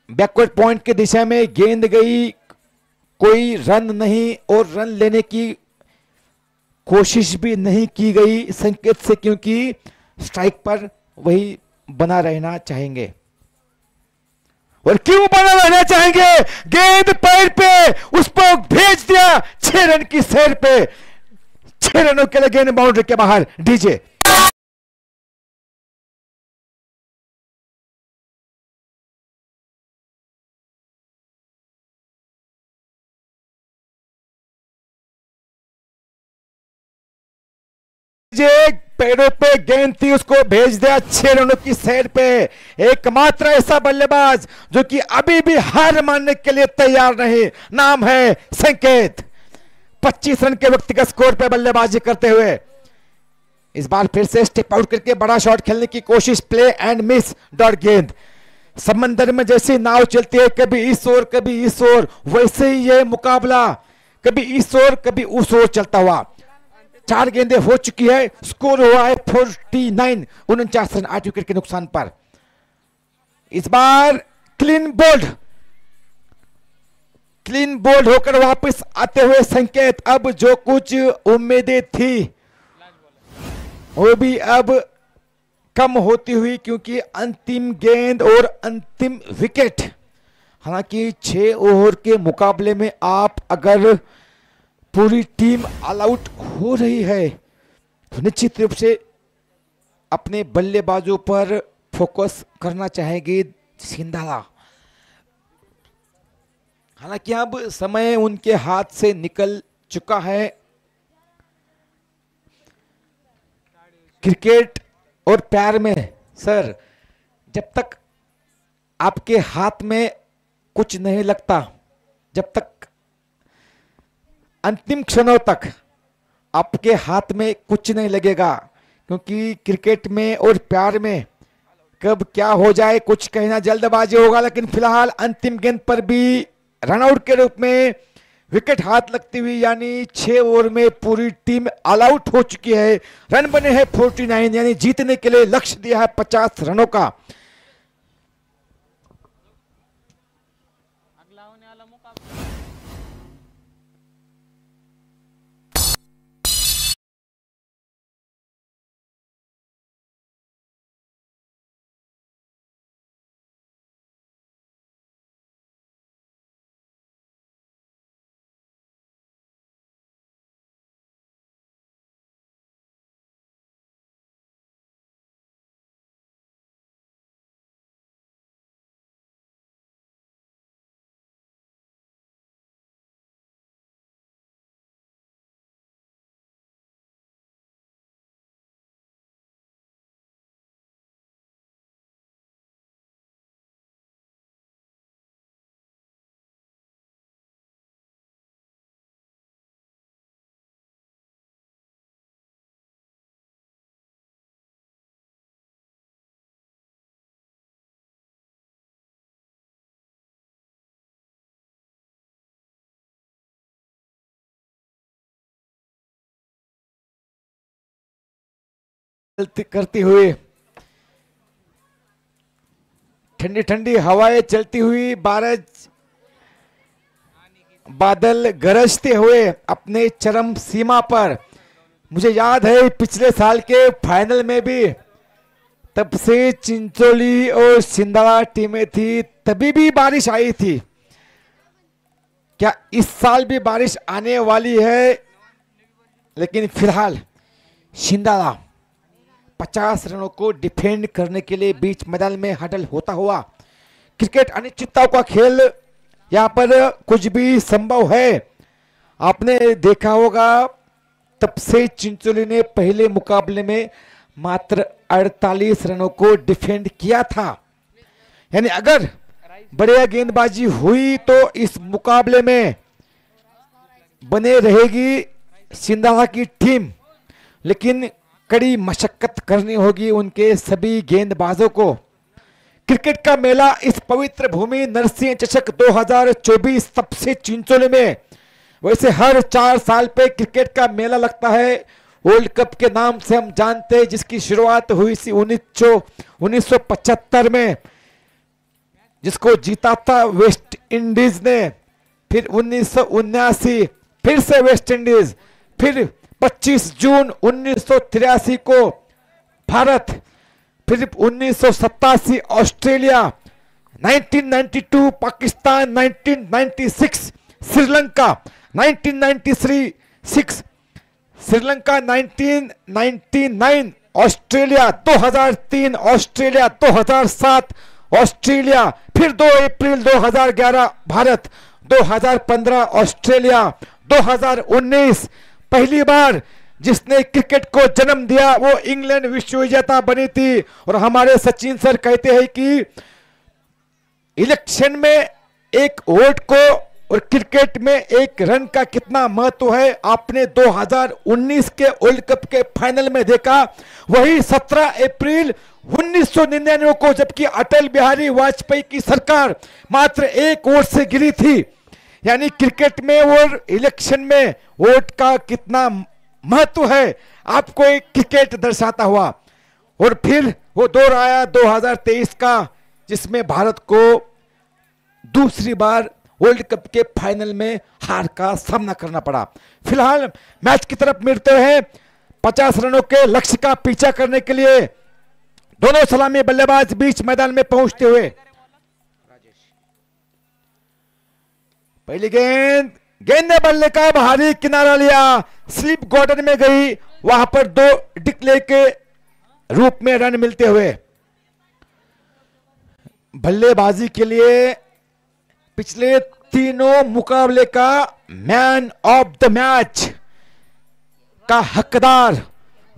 बैकवर्ड पॉइंट की दिशा में गेंद गई, कोई रन नहीं और रन लेने की कोशिश भी नहीं की गई संकेत से, क्योंकि स्ट्राइक पर वही बना रहना चाहेंगे। और क्यों बना रहना चाहेंगे? गेंद पैर पे उस पर भेज दिया 6 रन की सैर पे, 6 रनों के लिए गेंद बाउंड्री के बाहर। डीजे पैरों पे गेंद थी, उसको भेज दिया 6 रनों की सैर पे। एकमात्र ऐसा बल्लेबाज जो कि अभी भी हार मानने के लिए तैयार नहीं, नाम है संकेत। 25 रन के व्यक्तिगत स्कोर पे बल्लेबाजी करते हुए इस बार फिर से स्टेप आउट करके बड़ा शॉट खेलने की कोशिश, प्ले एंड मिस डॉट गेंद। समंदर में जैसी नाव चलती है, कभी इस ओर कभी इस ओर, वैसे ही यह मुकाबला कभी इस ओर कभी उस ओर चलता हुआ। 4 गेंदें हो चुकी है, स्कोर हुआ है 49, 49 रन 8 विकेट के नुकसान पर। इस बार क्लीन बोल्ड होकर वापस आते हुए संकेत, अब जो कुछ उम्मीदें थी वो भी अब कम होती हुई, क्योंकि अंतिम गेंद और अंतिम विकेट। हालांकि 6 ओवर के मुकाबले में आप अगर पूरी टीम ऑल आउट हो रही है तो निश्चित रूप से अपने बल्लेबाजों पर फोकस करना चाहेगी सिंधाला। हालांकि अब समय उनके हाथ से निकल चुका है। क्रिकेट और प्यार में सर, जब तक आपके हाथ में कुछ नहीं लगता, जब तक अंतिम क्षणों तक आपके हाथ में कुछ नहीं लगेगा, क्योंकि क्रिकेट में और प्यार में कब क्या हो जाए कुछ कहना जल्दबाजी होगा। लेकिन फिलहाल अंतिम गेंद पर भी रनआउट के रूप में विकेट हाथ लगती हुई, यानी 6 ओवर में पूरी टीम ऑल आउट हो चुकी है। रन बने हैं 49, यानी जीतने के लिए लक्ष्य दिया है 50 रनों का। करती हुई, ठंडी ठंडी हवाएं चलती हुई, बादल गरजते हुए अपने चरम सीमा पर। मुझे याद है पिछले साल के फाइनल में भी तब से चिंचोली और सिंधाड़ा टीमें थी, तभी भी बारिश आई थी। क्या इस साल भी बारिश आने वाली है? लेकिन फिलहाल सिंधाड़ा 50 रनों को डिफेंड करने के लिए बीच मैदान में हडल होता हुआ। क्रिकेट अनिश्चितताओं का खेल, यहां पर कुछ भी संभव है। आपने देखा होगा तब से चिंचोली ने पहले मुकाबले में मात्र 48 रनों को डिफेंड किया था। यानी अगर बढ़िया गेंदबाजी हुई तो इस मुकाबले में बने रहेगी सिंधाड़ा की टीम, लेकिन कड़ी मशक्कत करनी होगी उनके सभी गेंदबाजों को। क्रिकेट का मेला इस पवित्र भूमि नरसिंह चषक 2024 सबसे चिंचोली में। वैसे हर 4 साल पे क्रिकेट का मेला लगता है, वर्ल्ड कप के नाम से हम जानते हैं, जिसकी शुरुआत हुई थी 1975 में, जिसको जीता था वेस्ट इंडीज ने। फिर 1979 फिर से वेस्ट इंडीज, फिर 25 जून 1983 को भारत, फिर 1987 Australia, 1992 Pakistan, 1996 Sri Lanka, 1993 Sri Lanka, 1999 Australia, 2003 Australia, 2007 Australia, फिर 2 अप्रैल 2011 भारत, 2015 ऑस्ट्रेलिया, 2019 पहली बार जिसने क्रिकेट को जन्म दिया वो इंग्लैंड विश्व विजेता बनी थी। और हमारे सचिन सर कहते हैं कि इलेक्शन में एक वोट को और क्रिकेट में एक रन का कितना महत्व है आपने 2019 के वर्ल्ड कप के फाइनल में देखा। वही 17 अप्रैल 1999 को, जबकि अटल बिहारी वाजपेयी की सरकार मात्र 1 वोट से गिरी थी। यानी क्रिकेट में और इलेक्शन में वोट का कितना महत्व है आपको एक क्रिकेट दर्शाता हुआ। और फिर वो दौर आया 2023 का, जिसमें भारत को दूसरी बार वर्ल्ड कप के फाइनल में हार का सामना करना पड़ा। फिलहाल मैच की तरफ मिलते हैं। 50 रनों के लक्ष्य का पीछा करने के लिए दोनों सलामी बल्लेबाज बीच मैदान में पहुंचते हुए। पहली गेंद ने बल्ले का बाहरी किनारा लिया, स्लिप गार्डन में गई, वहां पर 2 डिक्ले के रूप में रन मिलते हुए। बल्लेबाजी के लिए पिछले तीनों मुकाबले का मैन ऑफ द मैच का हकदार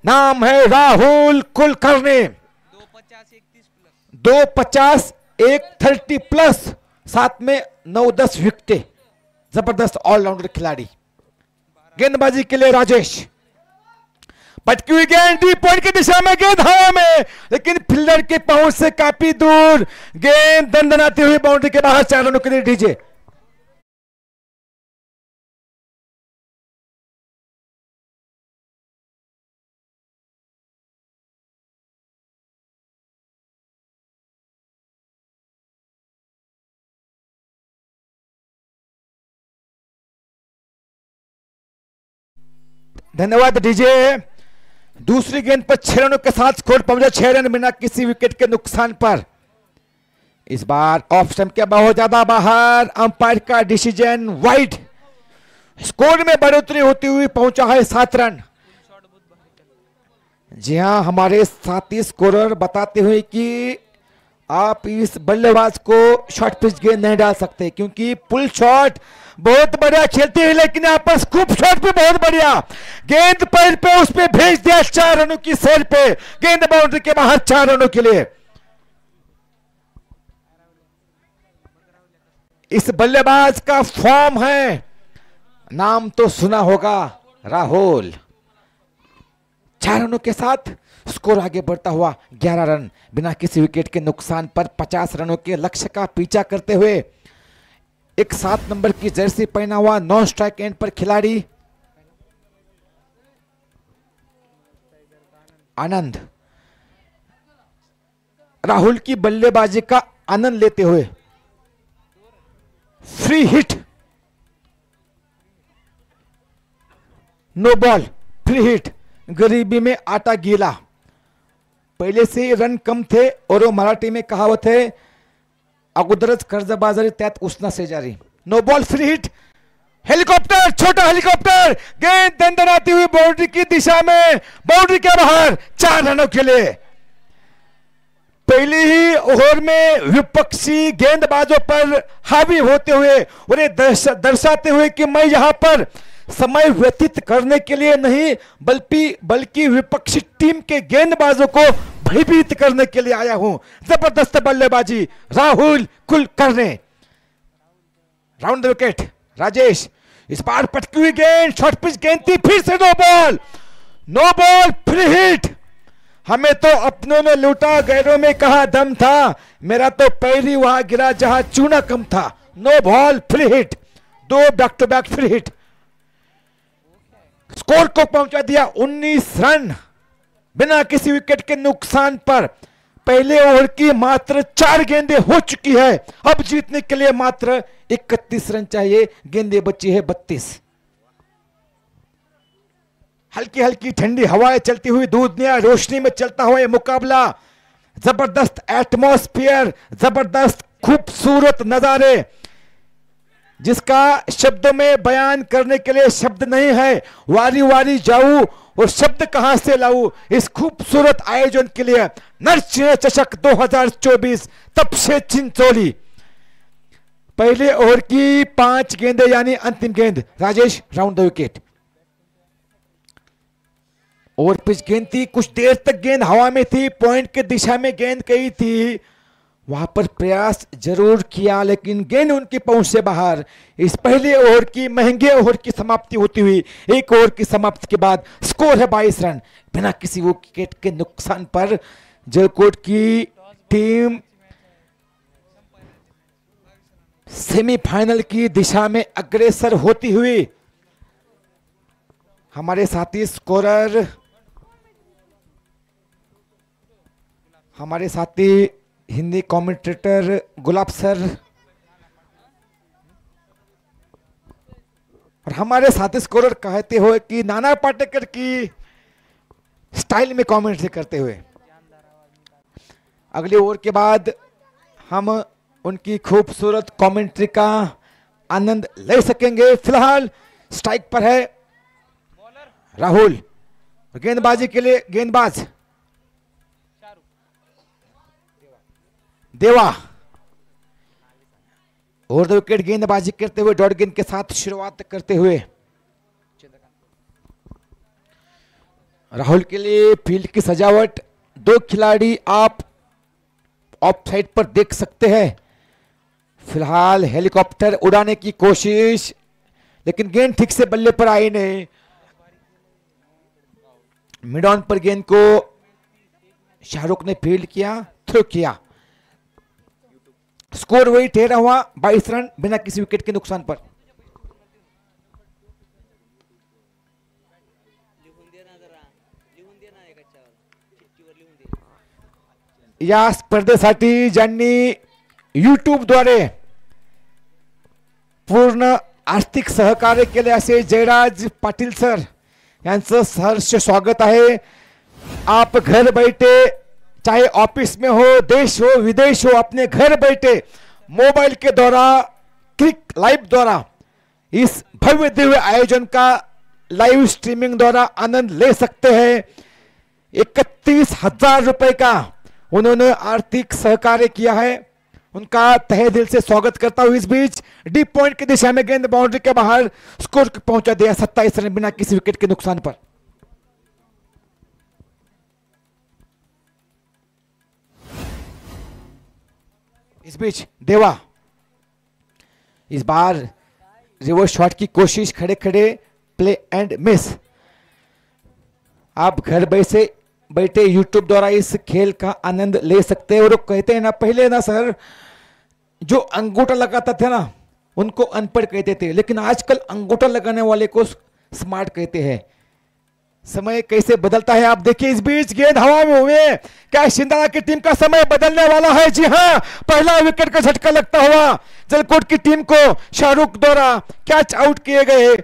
नाम है राहुल कुलकर्णी। 250 130 प्लस, साथ में 9-10 विकेट, जबरदस्त ऑलराउंडर खिलाड़ी। गेंदबाजी के लिए राजेश, पटकी हुई गेंद डीप पॉइंट की दिशा में, गेंद हवा में, लेकिन फील्डर के पहुंच से काफी दूर, गेंद दंदनाती हुई बाउंड्री के बाहर। 4 रनों के लिए डीजे। धन्यवाद डीजे। दूसरी गेंद पर 6 रनों के साथ स्कोर पहुंचा 6 रन बिना किसी विकेट के नुकसान पर। इस बार ऑफ स्टंप के बहुत ज्यादा बाहर, अंपायर का डिसीजन वाइड। स्कोर में बढ़ोतरी होती हुई पहुंचा है 7 रन। जी हां, हमारे साथी स्कोरर बताते हुए कि आप इस बल्लेबाज को शॉर्ट पिच गेंद नहीं डाल सकते, क्योंकि पुल शॉट बहुत बढ़िया खेलते हैं, लेकिन यहाँ पर स्कूप शॉट भी बहुत बढ़िया, गेंद पैर पे उस पे भेज दिया 4 रनों की सेल पे, गेंद बाउंड्री के बाहर 4 रनों के लिए। इस बल्लेबाज का फॉर्म है, नाम तो सुना होगा, राहुल। 4 रनों के साथ स्कोर आगे बढ़ता हुआ 11 रन बिना किसी विकेट के नुकसान पर 50 रनों के लक्ष्य का पीछा करते हुए। एक 7 नंबर की जर्सी पहना हुआ नॉन स्ट्राइक एंड पर खिलाड़ी आनंद राहुल की बल्लेबाजी का आनंद लेते हुए free hit, no ball, free hit. गरीबी में आटा गीला, पहले से रन कम थे और वो मराठी में कहावत है अगोदरच कर्जबाजारी त्यात उसना शेजारी। No ball, free hit, helicopter, छोटा हेलीकॉप्टर, गेंद दंदनाती हुई बाउंड्री की दिशा में, बाउंड्री के बाहर, 4 रनों के लिए। पहली ही ओवर में विपक्षी गेंदबाजों पर हावी होते हुए उन्हें दर्शाते हुए कि मैं यहां पर समय व्यतीत करने के लिए नहीं बल्कि विपक्षी टीम के गेंदबाजों को भयभीत करने के लिए आया हूं। जबरदस्त बल्लेबाजी Rahul Kulkarni. Round the wicket Rajesh, इस बार पटकी हुई गेंद, शॉर्ट पिच गेंद थी, फिर से no ball, no ball, free hit. हमें तो अपनों ने लूटा, गैरों में कहा दम था, मेरा तो पैर ही वहां गिरा जहां चूना कम था। No ball, free hit, 2 back to back free hit. Score को पहुंचा दिया 19 रन बिना किसी विकेट के नुकसान पर। पहले ओवर की मात्र 4 गेंदें हो चुकी है, अब जीतने के लिए मात्र 31 रन चाहिए, गेंदें बची है 32। हल्की हल्की ठंडी हवाएं चलती हुई, दूधिया रोशनी में चलता हुआ यह मुकाबला, जबरदस्त एटमॉस्फेयर, जबरदस्त खूबसूरत नजारे जिसका शब्दों में बयान करने के लिए शब्द नहीं है। वारी वारी जाऊं और शब्द कहां से लाऊं इस खूबसूरत आयोजन के लिए। नरसिंह चषक 2024 तब से चिंचोली। पहले ओवर की 5 गेंदें यानी अंतिम गेंद Rajesh, round the wicket. Over pitch गेंद थी, कुछ देर तक गेंद हवा में थी, पॉइंट की दिशा में गेंद गई थी, वहां पर प्रयास जरूर किया लेकिन गेंद उनकी पहुंच से बाहर। इस पहले ओवर की महंगे ओवर की समाप्ति होती हुई, एक ओवर की समाप्ति के बाद स्कोर है 22 रन बिना किसी विकेट के नुकसान पर। जलकोट की टीम सेमीफाइनल की दिशा में अग्रसर होती हुई। हमारे साथी स्कोरर, हमारे साथी हिंदी कमेंटेटर गुलाब सर और हमारे साथी स्कोरर कहते हुए कि नाना पाटेकर की स्टाइल में कमेंट्री करते हुए अगले ओवर के बाद हम उनकी खूबसूरत कमेंट्री का आनंद ले सकेंगे। फिलहाल स्ट्राइक पर है राहुल, गेंदबाजी के लिए गेंदबाज देवा। ओवर द विकेट गेंदबाजी करते हुए डॉट गेंद के साथ शुरुआत करते हुए राहुल के लिए फील्ड की सजावट, 2 खिलाड़ी आप ऑफ साइड पर देख सकते हैं। फिलहाल हेलीकॉप्टर उड़ाने की कोशिश लेकिन गेंद ठीक से बल्ले पर आई नहीं। मिड ऑन पर गेंद को शाहरुख ने फील्ड किया, थ्रो किया। स्कोर वही ठहरा हुआ 22 रन बिना किसी विकेट के नुकसान पर। या स्पर्धेसाठी ज्यांनी यूट्यूबद्वारे पूर्ण आर्थिक सहकार्य केले असे जयराज पाटील सर यांचं सहर्ष स्वागत है। आप घर बैठे चाहे ऑफिस में हो, देश हो, विदेश हो, अपने घर बैठे मोबाइल के द्वारा क्लिक लाइव द्वारा इस भव्य दिव्य आयोजन का लाइव स्ट्रीमिंग द्वारा आनंद ले सकते हैं। 31,000 रुपए का उन्होंने आर्थिक सहकार्य किया है, उनका तहे दिल से स्वागत करता हूं। इस बीच डीप पॉइंट की दिशा में गेंद बाउंड्री के बाहर, स्कोर पहुंचा दिया 27 रन बिना किसी विकेट के नुकसान पर। इस बीच देवा इस बार रिवर्स शॉट की कोशिश, खड़े खड़े प्ले एंड मिस। आप घर बैठे यूट्यूब द्वारा इस खेल का आनंद ले सकते हैं। और कहते हैं ना, पहले ना सर जो अंगूठा लगाता था ना उनको अनपढ़ कहते थे, लेकिन आजकल अंगूठा लगाने वाले को स्मार्ट कहते हैं। समय कैसे बदलता है आप देखिए। इस बीच गेंद हवा में हुए, क्या छिंदवाड़ा की टीम का समय बदलने वाला है? जी हां, पहला विकेट का झटका लगता हुआ जलकोट की टीम को शाहरुख द्वारा कैच आउट किए गए।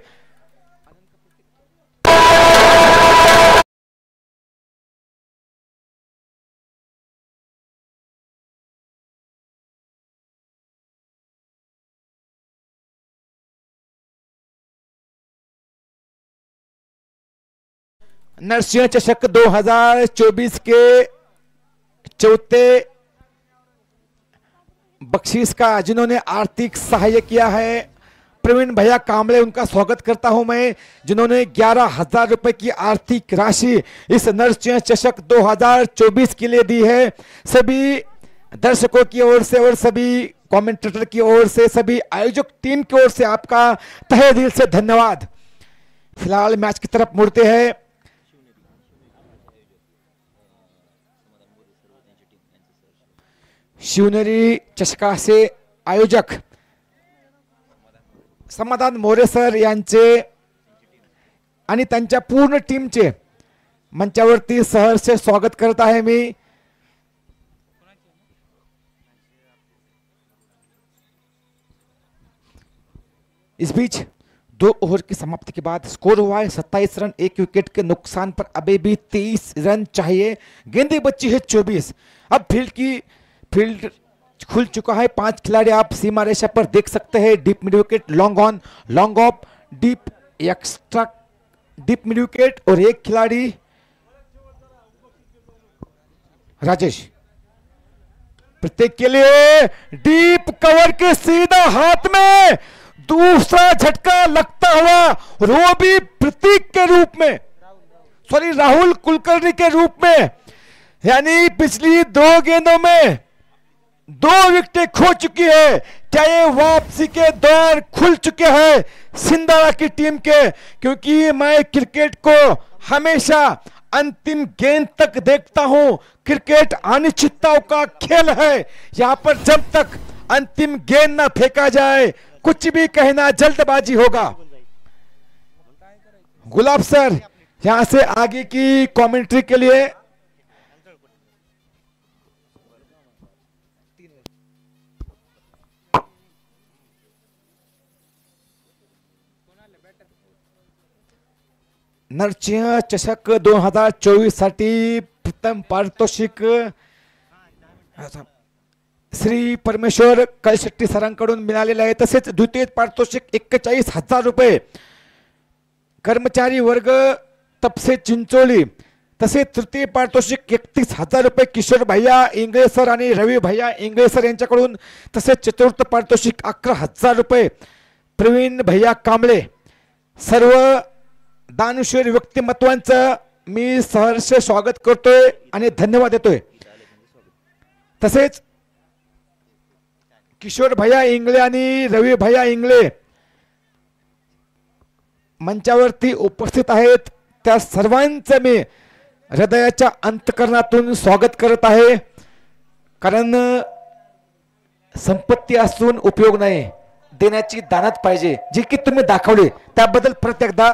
नरसिंह चषक 2024 के चौथे बख्शीश का जिन्होंने आर्थिक सहायता किया है प्रवीण भैया कामले, उनका स्वागत करता हूं मैं, जिन्होंने 11,000 रुपए की आर्थिक राशि इस नरसिंह चषक 2024 के लिए दी है। सभी दर्शकों की ओर से और सभी कमेंटेटर की ओर से, सभी आयोजक टीम की ओर से आपका तहे दिल से धन्यवाद। फिलहाल मैच की तरफ मुड़ते हैं। शिवनेरी चषका से आयोजक समाधान मोरे सर यांचे आणि त्यांच्या पूर्ण टीमचे मंचावरती सहर्ष स्वागत करत आहे मी। इस बीच 2 ओवर की समाप्ति के बाद स्कोर हुआ है 27 रन, 1 विकेट के नुकसान पर अभी भी 23 रन चाहिए। गेंदें बची है 24। अब फील्ड खुल चुका है। 5 खिलाड़ी आप सीमा रेखा पर देख सकते हैं। Deep mid wicket, long on, long off, deep extra, deep mid wicket और एक खिलाड़ी राजेश प्रत्येक के लिए डीप कवर के सीधा हाथ में दूसरा झटका लगता हुआ, और वो भी प्रतीक के रूप में, सॉरी राहुल कुलकर्णी के रूप में। यानी पिछली 2 गेंदों में 2 विकेटें खो चुकी है। क्या ये वापसी के द्वार खुल चुके हैं छिंदवाड़ा की टीम के? क्योंकि मैं क्रिकेट को हमेशा अंतिम गेंद तक देखता हूं। क्रिकेट अनिश्चितताओं का खेल है। यहां पर जब तक अंतिम गेंद ना फेंका जाए कुछ भी कहना जल्दबाजी होगा। गुलाब सर यहां से आगे की कमेंट्री के लिए नरसिंह चषक 2024 साठी प्रथम पारितोषिक श्री परमेश्वर कलशेट्टी सरांकडून मिळालेले आहे। तसेच द्वितीय पारितोषिक 41,000 रुपये कर्मचारी वर्ग तपसे चिंचोली, तसेच तृतीय पारितोषिक 31,000 रुपये किशोर भैया इंगळे सर आणि रवी भैया इंगळे सर यांच्याकडून, तसेच चतुर्थ पारितोषिक 11,000 रुपये प्रवीण भैया कांबळे। सर्व दानशूर व्यक्तिमत्वांचं मी सहर्ष स्वागत करतोय आणि धन्यवाद देतोय। तसेच किशोर भैया इंगळे आणि रवी भैया इंगळे मंचावरती उपस्थित आहेत, त्या सर्वांचं मी हृदयाच्या अंतःकरणातून स्वागत करत आहे। कारण संपत्ती असून उपयोग नाही, देण्याची दानत पाहिजे, जे की तुम्ही दाखवले त्याबद्दल परत एकदा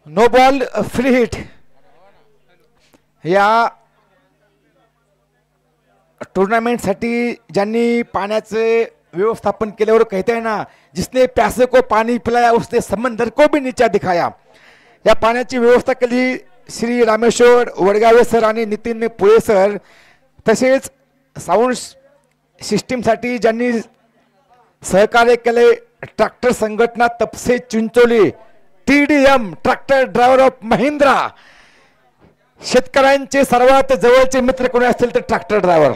नो बॉल फ्री हिट या टूर्नामेंटसाठी ज्यांनी पाण्याचे व्यवस्थापन केल्यावर कहते हैं ना, जिसने प्यासे को पानी पिलाया उसने समंदर को भी नीचा दिखाया. या पाण्याची व्यवस्था केली श्री रामेश्वर वडगावे सर आणि नितीन पुळे सर. तसेच साऊंड सिस्टीमसाठी ज्यांनी सहकार्य केले ट्रॅक्टर संघटना Tapase Chincholi, TDM tractor driver of Mahindra. शेतकऱ्यांचे सर्वात जवळचे मित्र कोणी असतील तर ट्रॅक्टर ड्रायव्हर.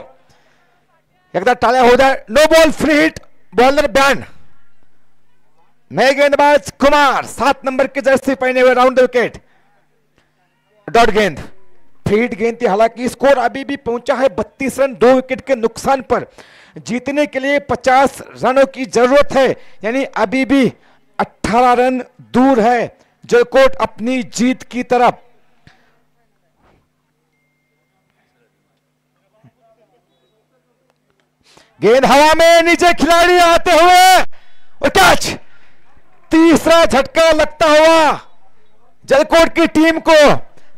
एकदा टाळ्या होऊ द्या. No ball free hit, bowler ban. नए गेंदबाज कुमार 7 नंबर की जर्सी पहने हुए राउंड विकेट. डॉट गेंद, फ्री हिट गेंद थी. हालांकि स्कोर अभी भी पहुंचा है 32 रन 2 विकेट के नुकसान पर. जीतने के लिए 50 रनों की जरूरत है, यानी अभी भी 18 रन दूर है जलकोट अपनी जीत की तरफ. गेंद हवा में, नीचे खिलाड़ी आते हुए और कैच. तीसरा झटका लगता हुआ जलकोट की टीम को.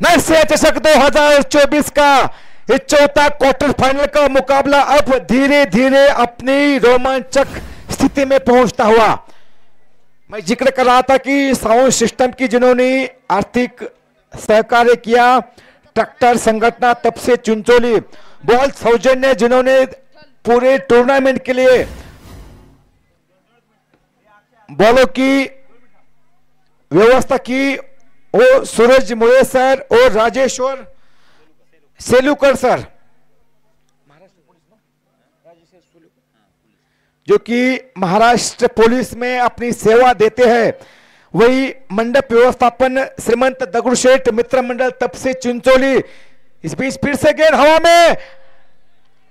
नरसिंह चषक 2024 का ये चौथा क्वार्टर फाइनल का मुकाबला अब धीरे धीरे अपनी रोमांचक स्थिति में पहुंचता हुआ. मैं जिक्र कर रहा था कि साउंड सिस्टम की जिन्होंने आर्थिक सहकार्य किया ट्रैक्टर संगठन तब से चिंचोली. बॉल सौजन्य जिन्होंने पूरे टूर्नामेंट के लिए बॉलों की व्यवस्था की वो सूरज मुळे सर और राजेश्वर सेलुकर सर, जो कि महाराष्ट्र पुलिस में अपनी सेवा देते हैं. वही मंडप व्यवस्थापन श्रीमंत दगड़ूशेठ मित्र मंडल तब से चिंचोली. इस बीच फिर से गेंद हवा में,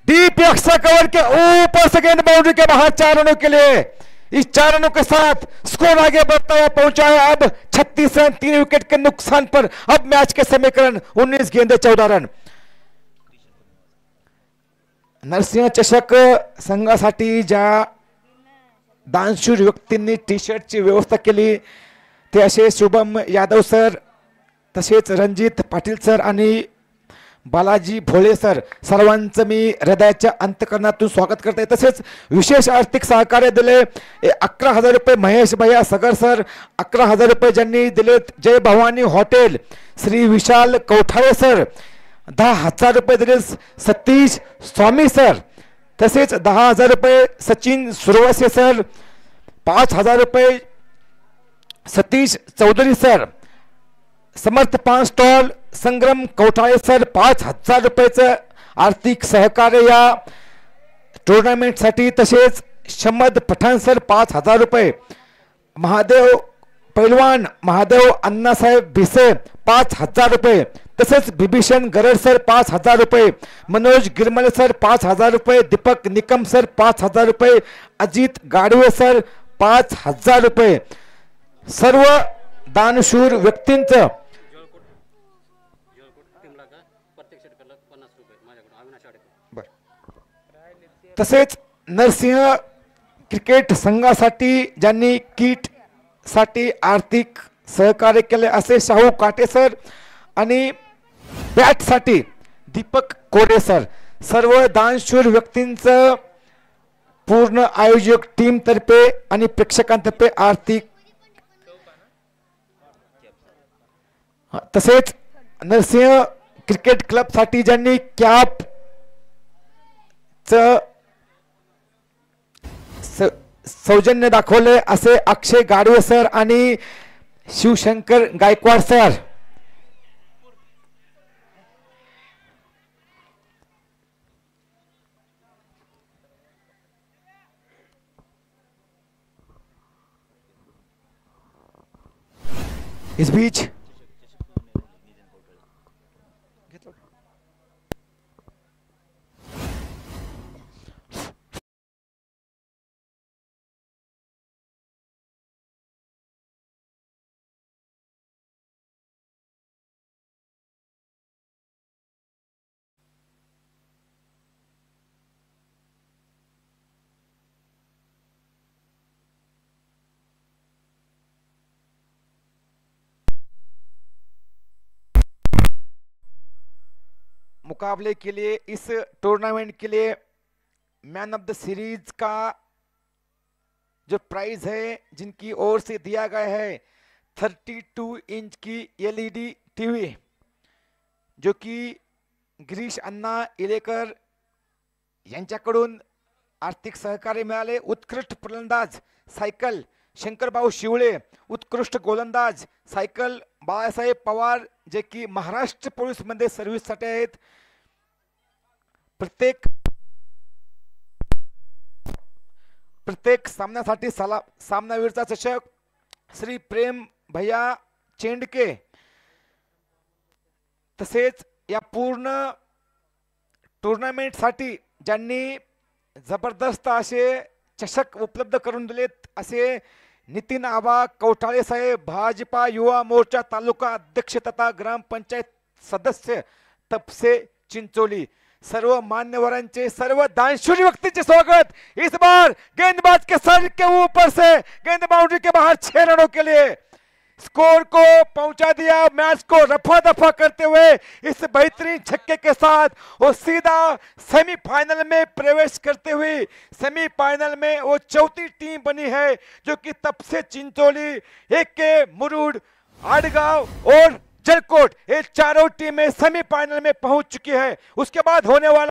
डीप एक्स्ट्रा कवर के ऊपर से गेंद बाउंड्री के बाहर 4 रनों के लिए. इस 4 रनों के साथ स्कोर आगे बढ़ता हुआ पहुंचा है अब 36 रन 3 विकेट के नुकसान पर. अब मैच के समीकरण 19 गेंदे 14 रन. नरसिंह चषक संघासाठी ज्या दानशूर व्यक्तींनी टी शर्टची व्यवस्था केली ते असे शुभम यादव सर, तसेच रणजित पाटील सर आणि बालाजी भोळे सर, सर्वांचं मी हृदयाच्या अंतकरणातून स्वागत करते. तसेच विशेष आर्थिक सहकार्य दिले 11,000 रुपये महेश भैया सगर सर, 11,000 रुपये ज्यांनी दिले जय भवानी हॉटेल श्री विशाल कौठाळे सर, 10,000 रुपये दिले सतीश स्वामी सर, तसेच 10,000 रुपये सचिन सुरवसे सर, 5,000 रुपये सतीश चौधरी सर, समर्थ पान स्टॉल संग्राम कौठाळे सर, 5,000 रुपयाचं आर्थिक सहकार्य या टूर्नामेंटसाठी. तसेच शमद पठाण सर 5,000 रुपये, महादेव पैलवान महादेव अण्णासाहेब भिसे 5,000 रुपये, तसेच बिभीषण गरड सर 5,000 रुपये, मनोज गिरमले सर 5,000 रुपये, दीपक निकम सर 5,000 रुपये, अजित गाडवे सर 5,000 रुपये. सर्व दानशूर व्यक्तींचं तसेच नरसिंह क्रिकेट संघासाठी ज्यांनी किट साठी आर्थिक सहकार्य केले असे शाहू काटे सर आणि बॅट साठी दीपक कोरे सर, सर्व दानशूर व्यक्तींचं पूर्ण आयोजक टीम तर्फे आणि प्रेक्षकांतर्फे आर्थिक. तसेच नरसिंह क्रिकेट क्लब साठी ज्यांनी कॅप सौजन्य दाखवले असे अक्षय गाडवे सर आणि शिवशंकर गायकवाड सर. इस बीच मुकाबले के लिए, इस टूर्नामेंट के लिए मैन ऑफ द सीरीज का जो प्राइज है जिनकी ओर से दिया गया है 32 इंच की एलईडी टीवी, जो कि गिरीश अण्णा इलेकर यांच्याकडून आर्थिक सहकार्य मिळाले. उत्कृष्ट फलंदाज सायकल शंकरभाऊ शिवळे, उत्कृष्ट गोलंदाज सायकल बाळासाहेब पवार, जे की महाराष्ट्र पोलीस मध्ये सर्व्हिससाठी आहेत. प्रत्येक सामन्यासाठी सामनावीरचा चषक श्री प्रेम भैया चेंडके. तसेच या पूर्ण टूर्नामेंटसाठी ज्यांनी जबरदस्त असे चषक उपलब्ध करून दिलेत असे नितीन आबा कौठाळे साहेब, भाजपा युवा मोर्चा तालुका अध्यक्ष तथा ग्रामपंचायत सदस्य तपसे चिंचोली, सर्व मान्यवरांचे, सर्व दानशूर व्यक्ति स्वागत. इस बार गेंदबाज के सर के ऊपर से गेंद बाउंड्री के बाहर 6 रनों के लिए स्कोर को पहुंचा दिया. मैच को रफा दफा करते हुए इस बेहतरीन छक्के के साथ वो सीधा सेमीफाइनल में प्रवेश करते हुए सेमीफाइनल में वो चौथी टीम बनी है, जो कि तपसे चिंचोली, AK मुरुड, आड़गांव और जलकोट, ये चारों टीमें सेमीफाइनल में पहुंच चुकी है. उसके बाद होने वाला